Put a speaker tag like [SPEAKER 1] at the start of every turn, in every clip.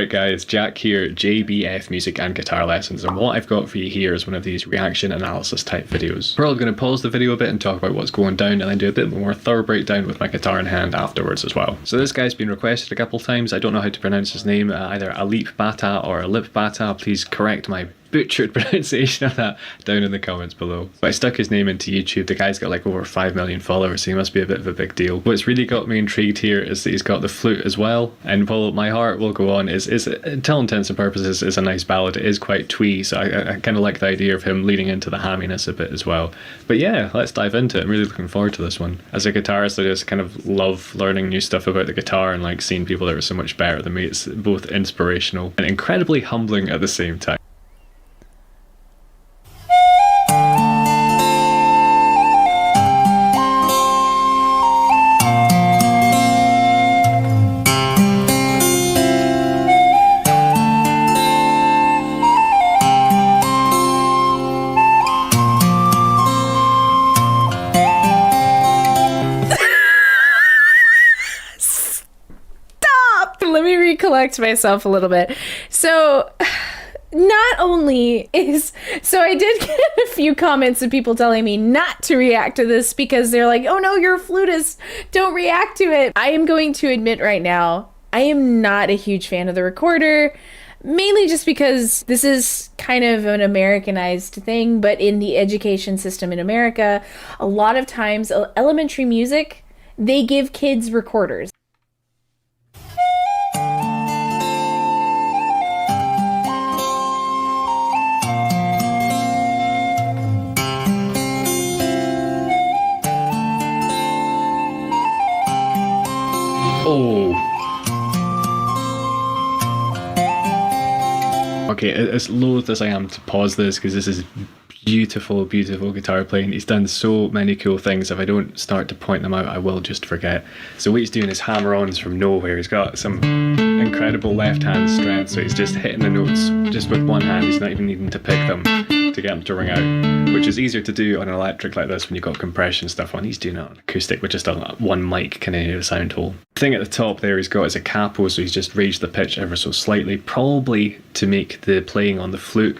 [SPEAKER 1] Alright guys, Jack here, JBF Music and Guitar Lessons, and what I've got for you here is one of these reaction analysis type videos. We're all going to pause the video a bit and talk about what's going down, and then do a bit more thorough breakdown with my guitar in hand afterwards as well. So this guy's been requested a couple times. I don't know how to pronounce his name, either Alip Bata or Alip Bata. Please correct my butchered pronunciation of that down in the comments below. But I stuck his name into YouTube. The guy's got like over 5 million followers, so he must be a bit of a big deal. What's really got me intrigued here is that he's got the flute as well, and while My Heart Will Go On is to all intents and purposes is a nice ballad. It is quite twee, so I kind of like the idea of him leading into the hamminess a bit as well. But yeah, let's dive into it. I'm really looking forward to this one. As a guitarist, I just kind of love learning new stuff about the guitar and like seeing people that are so much better than me. It's both inspirational and incredibly humbling at the same time.
[SPEAKER 2] Let me recollect myself a little bit. So not only is, so I did get a few comments of people telling me not to react to this because they're like, oh no, you're a flutist, don't react to it. I am going to admit right now, I am not a huge fan of the recorder, mainly just because this is kind of an Americanized thing, but in the education system in America, a lot of times elementary music, they give kids recorders.
[SPEAKER 1] Oh. Okay, as loath as I am to pause this, because this is beautiful, beautiful guitar playing. He's done so many cool things. If I don't start to point them out, I will just forget. So what he's doing is hammer-ons from nowhere. He's got some incredible left-hand strength, so he's just hitting the notes just with one hand. He's not even needing to pick them to get them to ring out, which is easier to do on an electric like this when you've got compression stuff on. He's doing it on acoustic with just a one mic kind of sound hole. The thing at the top there he's got is a capo, so he's just raised the pitch ever so slightly, probably to make the playing on the flute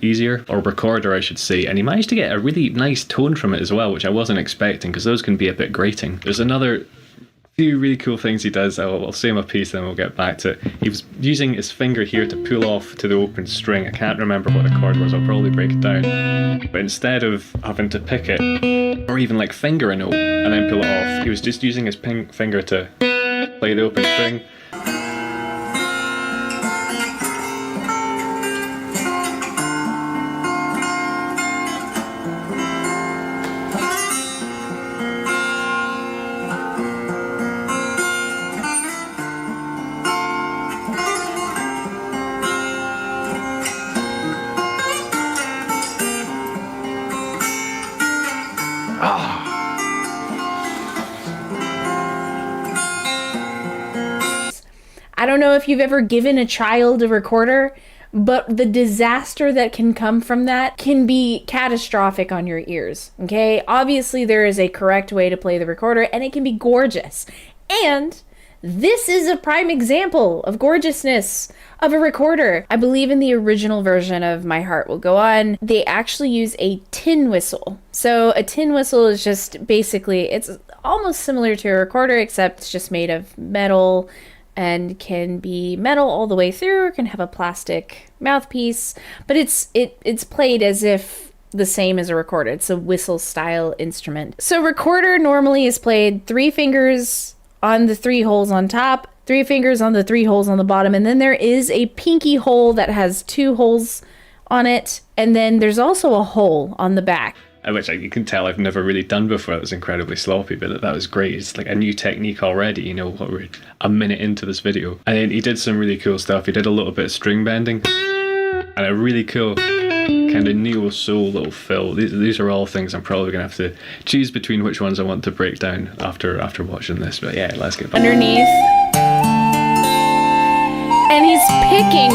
[SPEAKER 1] easier, or recorder I should say, and he managed to get a really nice tone from it as well, which I wasn't expecting, because those can be a bit grating. There's another few really cool things he does. I'll say my piece then we'll get back to it. He was using his finger here to pull off to the open string. I can't remember what the chord was, I'll probably break it down, but instead of having to pick it or even like finger a note and then pull it off, he was just using his finger to play the open string.
[SPEAKER 2] I don't know if you've ever given a child a recorder, but the disaster that can come from that can be catastrophic on your ears, okay? Obviously, there is a correct way to play the recorder, and it can be gorgeous. And this is a prime example of gorgeousness of a recorder. I believe in the original version of My Heart Will Go On, they actually use a tin whistle. So a tin whistle is just basically, it's almost similar to a recorder, except it's just made of metal, and can be metal all the way through, or can have a plastic mouthpiece, but it's played as if the same as a recorder. It's a whistle style instrument. So recorder normally is played 3 fingers on the 3 holes on top, 3 fingers on the 3 holes on the bottom, and then there is a pinky hole that has 2 holes on it, and then there's also a hole on the back.
[SPEAKER 1] Which you can tell I've never really done before. It was incredibly sloppy, but that was great. It's like a new technique already, you know, what we're a minute into this video. And then he did some really cool stuff. He did a little bit of string bending and a really cool kind of neo-soul little fill. These are all things I'm probably gonna have to choose between which ones I want to break down after watching this. But yeah, let's get back.
[SPEAKER 2] Underneath. And he's picking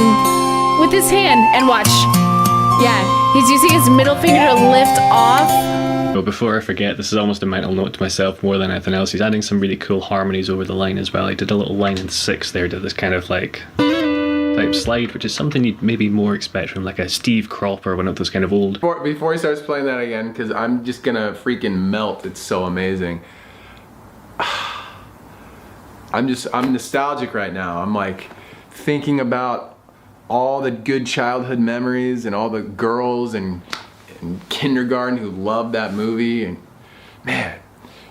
[SPEAKER 2] with his hand. And watch. Yeah, he's using his middle finger to lift off.
[SPEAKER 1] But before I forget, this is almost a mental note to myself more than anything else. He's adding some really cool harmonies over the line as well. He did a little line in 6 there, did this kind of like type slide, which is something you'd maybe more expect from like a Steve Cropper, one of those kind of old.
[SPEAKER 3] Before he starts playing that again, because I'm just gonna freaking melt. It's so amazing. I'm nostalgic right now. I'm like thinking about all the good childhood memories and all the girls in kindergarten who loved that movie. And man,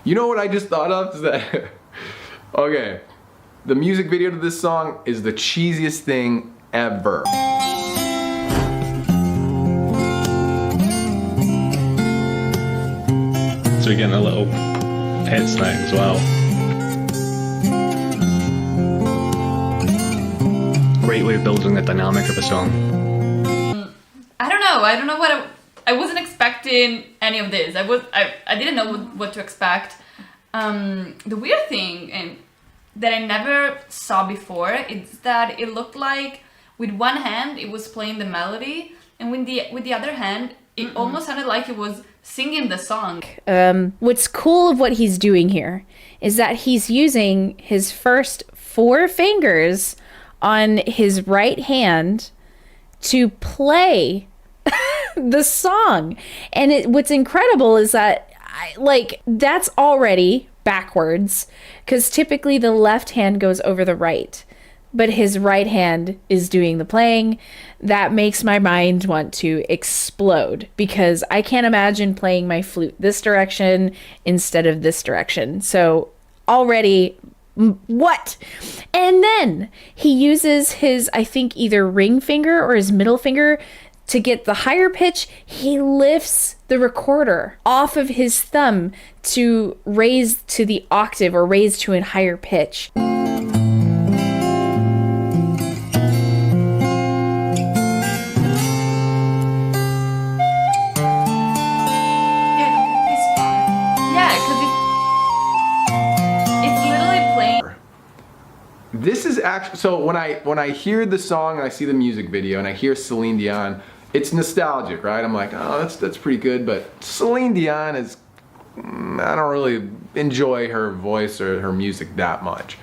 [SPEAKER 3] you know what I just thought of is that okay, the music video to this song is the cheesiest thing ever.
[SPEAKER 1] So we're getting a little pet snack as well. Great way of building the dynamic of a song.
[SPEAKER 4] I don't know what I wasn't expecting any of this. I didn't know what to expect. The weird thing that I never saw before is that it looked like with one hand it was playing the melody, and with the other hand it almost sounded like it was singing the song.
[SPEAKER 2] What's cool of what he's doing here is that he's using his first 4 fingers on his right hand to play the song. And what's incredible is that that's already backwards, because typically the left hand goes over the right, but his right hand is doing the playing. That makes my mind want to explode, because I can't imagine playing my flute this direction instead of this direction. So already, what? And then he uses his, I think, either ring finger or his middle finger to get the higher pitch. He lifts the recorder off of his thumb to raise to the octave or raise to a higher pitch.
[SPEAKER 3] This is actually, so when I hear the song and I see the music video and I hear Celine Dion, it's nostalgic, right? I'm like, oh, that's pretty good, but Celine Dion is, I don't really enjoy her voice or her music that much.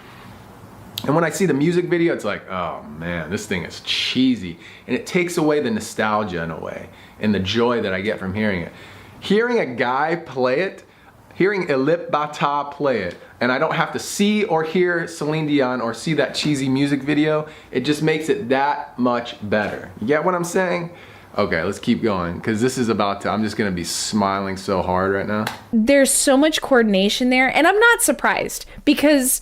[SPEAKER 3] And when I see the music video, it's like, oh man, this thing is cheesy. And it takes away the nostalgia in a way, and the joy that I get from hearing it. Hearing a guy play it, hearing Alip Ba Ta play it, and I don't have to see or hear Celine Dion or see that cheesy music video, it just makes it that much better. You get what I'm saying? Okay, let's keep going, because this is about to, I'm just gonna be smiling so hard right now.
[SPEAKER 2] There's so much coordination there, and I'm not surprised, because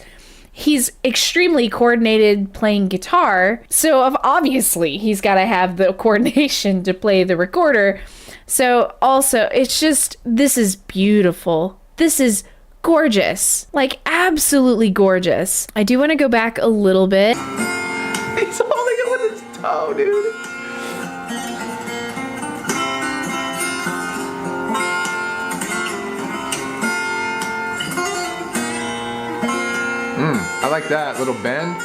[SPEAKER 2] he's extremely coordinated playing guitar, so obviously he's gotta have the coordination to play the recorder. So also, it's just, this is beautiful. This is gorgeous. Like, absolutely gorgeous. I do want to go back a little bit.
[SPEAKER 3] He's holding it with his toe, dude. I like that little bend.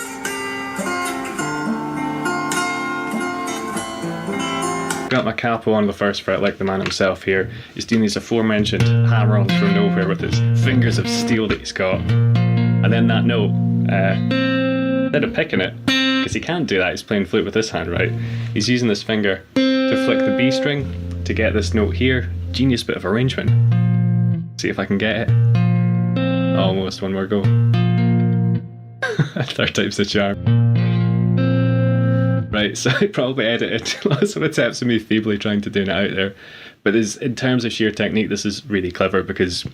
[SPEAKER 1] Got my capo on the first fret like the man himself here. He's doing these aforementioned hammer-ons from nowhere with his fingers of steel that he's got. And then that note, instead of picking it, because he can't do that, he's playing flute with this hand, right? He's using this finger to flick the B string to get this note here. Genius bit of arrangement. See if I can get it. Almost, one more go. Third time's the charm. Right, so I probably edited lots of attempts of me feebly trying to do it out there. But in terms of sheer technique, this is really clever, because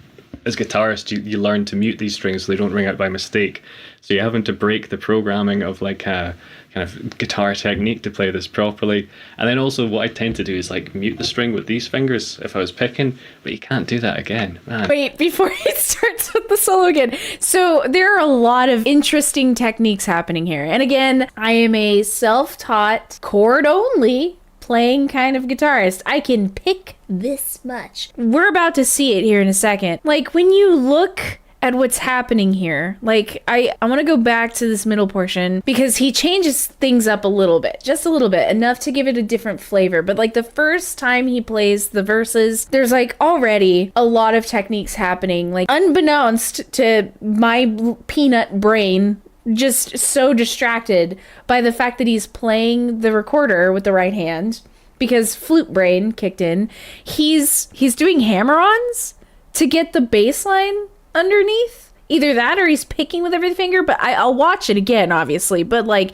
[SPEAKER 1] as guitarists, you learn to mute these strings so they don't ring out by mistake. So you're having to break the programming of like a kind of guitar technique to play this properly. And then also what I tend to do is like mute the string with these fingers if I was picking, but you can't do that again, man.
[SPEAKER 2] Wait, before he starts with the solo again. So there are a lot of interesting techniques happening here. And again, I am a self-taught chord only playing kind of guitarist. I can pick this much. We're about to see it here in a second. Like, when you look at what's happening here. Like, I want to go back to this middle portion because he changes things up a little bit, just a little bit, enough to give it a different flavor. But like the first time he plays the verses, there's like already a lot of techniques happening, like unbeknownst to my peanut brain, just so distracted by the fact that he's playing the recorder with the right hand because flute brain kicked in. He's doing hammer-ons to get the bass line underneath. Either that or he's picking with every finger, but I'll watch it again, obviously. But like,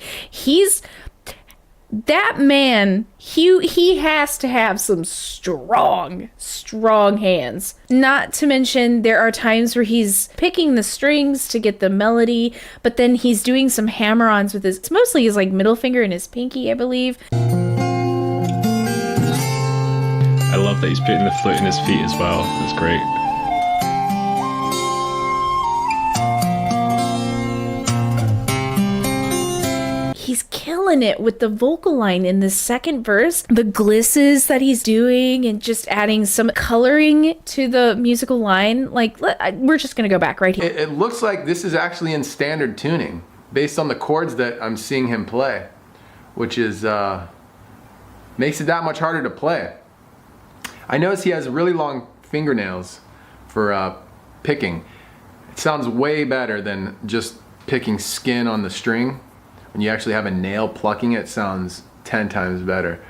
[SPEAKER 2] that man, he has to have some strong hands. Not to mention, there are times where he's picking the strings to get the melody, but then he's doing some hammer-ons with it's mostly his like middle finger and his pinky, I believe.
[SPEAKER 1] I love that he's putting the flute in his feet as well. That's great.
[SPEAKER 2] He's killing it with the vocal line in the second verse. The glisses that he's doing and just adding some coloring to the musical line. Like, we're just going to go back right here.
[SPEAKER 3] It looks like this is actually in standard tuning based on the chords that I'm seeing him play, which is makes it that much harder to play. I notice he has really long fingernails for picking. It sounds way better than just picking skin on the string. When you actually have a nail plucking it, sounds 10 times better.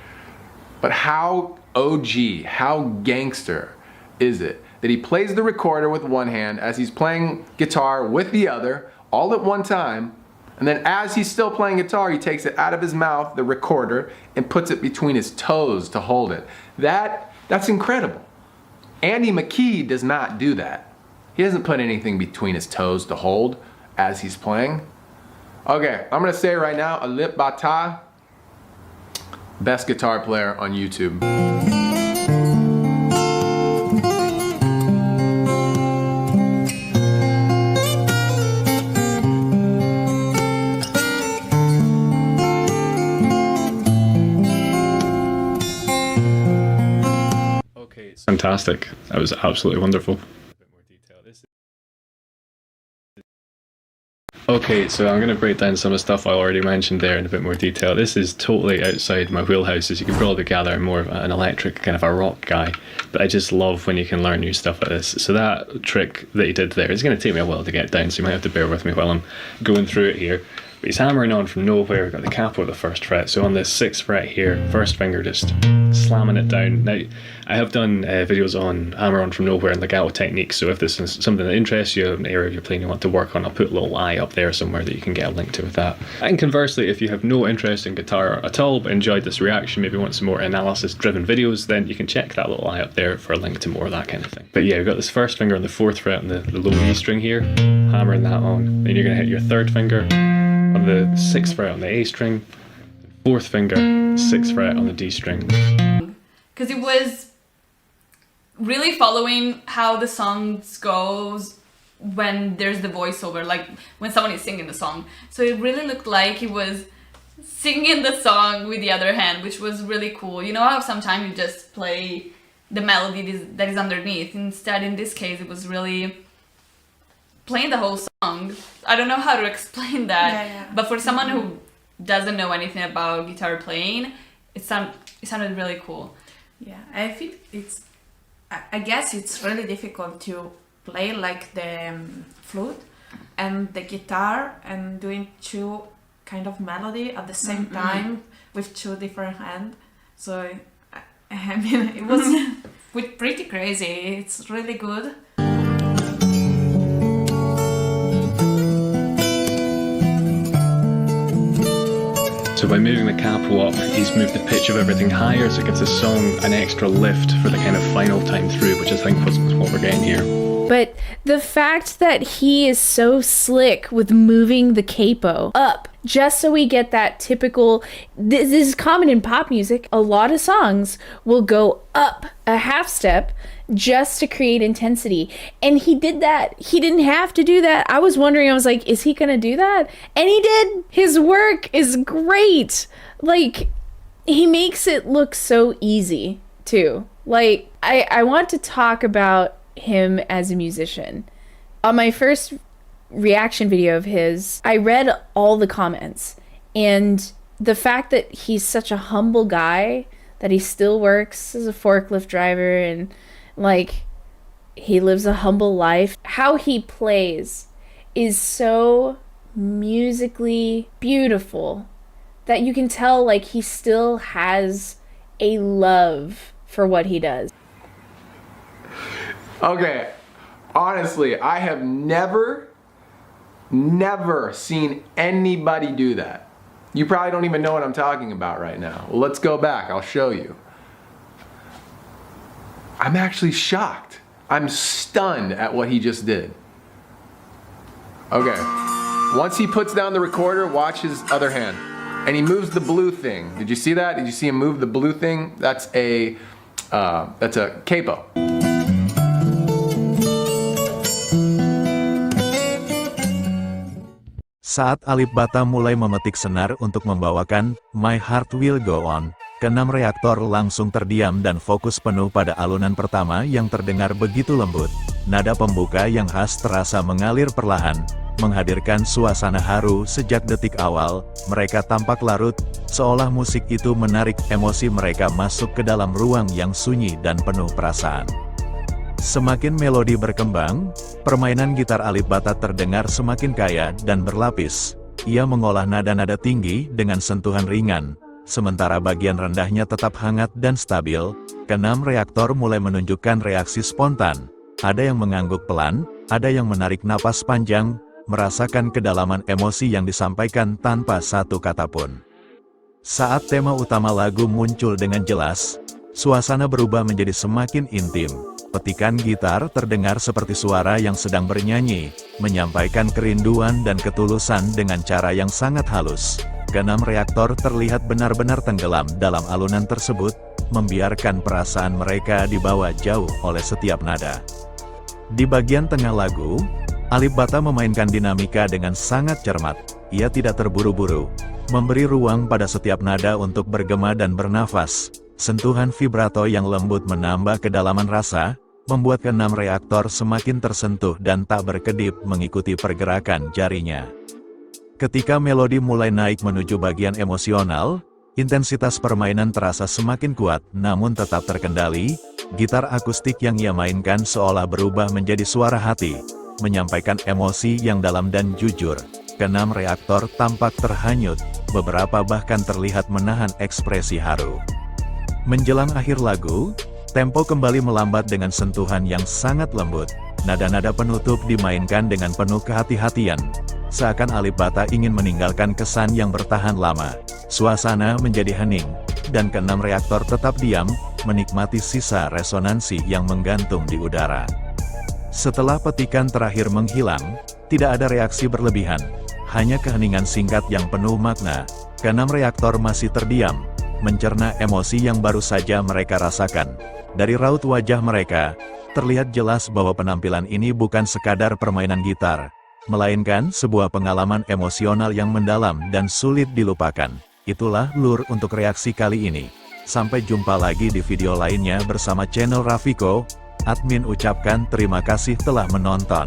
[SPEAKER 3] But how OG, how gangster is it that he plays the recorder with one hand as he's playing guitar with the other all at one time, and then as he's still playing guitar, he takes it out of his mouth, the recorder, and puts it between his toes to hold it. That's incredible. Andy McKee does not do that. He doesn't put anything between his toes to hold as he's playing. Okay, I'm gonna say right now, Alip Ba Ta, best guitar player on YouTube.
[SPEAKER 1] Okay, it's fantastic. That was absolutely wonderful. Okay, so I'm going to break down some of the stuff I already mentioned there in a bit more detail. This is totally outside my wheelhouse, as you can probably gather. I'm more of an electric, kind of a rock guy, but I just love when you can learn new stuff like this. So that trick that he did there, it's going to take me a while to get down, so you might have to bear with me while I'm going through it here. But he's hammering on from nowhere. We've got the capo of the first fret, so on the 6th fret here, first finger just slamming it down. Now, I have done videos on hammer on from nowhere and legato techniques, so if this is something that interests you, an area of your playing you want to work on, I'll put a little eye up there somewhere that you can get a link to with that. And conversely, if you have no interest in guitar at all but enjoyed this reaction, maybe want some more analysis driven videos, then you can check that little eye up there for a link to more of that kind of thing. But yeah, we've got this first finger on the 4th fret and the low E string here, hammering that on. Then you're going to hit your 3rd finger on the 6th fret on the A string, 4th finger, 6th fret on the D string.
[SPEAKER 4] Because it was really following how the song goes when there's the voiceover, like when someone is singing the song. So it really looked like he was singing the song with the other hand, which was really cool. You know how sometimes you just play the melody that is underneath? Instead, in this case, it was really playing the whole song. I don't know how to explain that, but for someone who doesn't know anything about guitar playing, it sounded really cool.
[SPEAKER 5] Yeah, I think I guess it's really difficult to play like the flute and the guitar and doing two kind of melody at the same time with two different hands. So I mean, it was pretty crazy. It's really good.
[SPEAKER 1] So by moving the capo up, he's moved the pitch of everything higher, so it gives the song an extra lift for the kind of final time through, which I think was what we're getting here.
[SPEAKER 2] But the fact that he is so slick with moving the capo up, just so we get that typical, this is common in pop music, a lot of songs will go up a half step just to create intensity. And he did that. He didn't have to do that. I was wondering, I was like, is he gonna do that? And he did. His work is great. Like, he makes it look so easy too. Like, I want to talk about him as a musician, On my first reaction video of his, I read all the comments, and the fact that he's such a humble guy, that he still works as a forklift driver and like he lives a humble life, how he plays is so musically beautiful that you can tell like he still has a love for what he does.
[SPEAKER 3] Okay, honestly, I have never seen anybody do that. You probably don't even know what I'm talking about right now. Well, let's go back, I'll show you. I'm actually shocked. I'm stunned at what he just did. Okay, once he puts down the recorder, watch his other hand. And he moves the blue thing. Did you see that? Did you see him move the blue thing? That's a capo.
[SPEAKER 6] Saat Alip Ba Ta mulai memetik senar untuk membawakan My Heart Will Go On, keenam reaktor langsung terdiam dan fokus penuh pada alunan pertama yang terdengar begitu lembut. Nada pembuka yang khas terasa mengalir perlahan, menghadirkan suasana haru sejak detik awal. Mereka tampak larut, seolah musik itu menarik emosi mereka masuk ke dalam ruang yang sunyi dan penuh perasaan. Semakin melodi berkembang, permainan gitar Alip Ba Ta terdengar semakin kaya dan berlapis. Ia mengolah nada-nada tinggi dengan sentuhan ringan, sementara bagian rendahnya tetap hangat dan stabil. Keenam reaktor mulai menunjukkan reaksi spontan. Ada yang mengangguk pelan, ada yang menarik napas panjang, merasakan kedalaman emosi yang disampaikan tanpa satu kata pun. Saat tema utama lagu muncul dengan jelas, suasana berubah menjadi semakin intim. Petikan gitar terdengar seperti suara yang sedang bernyanyi, menyampaikan kerinduan dan ketulusan dengan cara yang sangat halus. Keenam reaktor terlihat benar-benar tenggelam dalam alunan tersebut, membiarkan perasaan mereka dibawa jauh oleh setiap nada. Di bagian tengah lagu, Alip Ba Ta memainkan dinamika dengan sangat cermat. Ia tidak terburu-buru, memberi ruang pada setiap nada untuk bergema dan bernafas. Sentuhan vibrato yang lembut menambah kedalaman rasa, membuat keenam reaktor semakin tersentuh dan tak berkedip mengikuti pergerakan jarinya. Ketika melodi mulai naik menuju bagian emosional, intensitas permainan terasa semakin kuat namun tetap terkendali. Gitar akustik yang ia mainkan seolah berubah menjadi suara hati, menyampaikan emosi yang dalam dan jujur. Keenam reaktor tampak terhanyut, beberapa bahkan terlihat menahan ekspresi haru. Menjelang akhir lagu, tempo kembali melambat dengan sentuhan yang sangat lembut. Nada-nada penutup dimainkan dengan penuh kehati-hatian, seakan Alip Ba Ta ingin meninggalkan kesan yang bertahan lama. Suasana menjadi hening, dan keenam reaktor tetap diam, menikmati sisa resonansi yang menggantung di udara. Setelah petikan terakhir menghilang, tidak ada reaksi berlebihan, hanya keheningan singkat yang penuh makna. Keenam reaktor masih terdiam, mencerna emosi yang baru saja mereka rasakan. Dari raut wajah mereka, terlihat jelas bahwa penampilan ini bukan sekadar permainan gitar, melainkan sebuah pengalaman emosional yang mendalam dan sulit dilupakan. Itulah lur untuk reaksi kali ini. Sampai jumpa lagi di video lainnya bersama channel Rafiko. Admin ucapkan terima kasih telah menonton.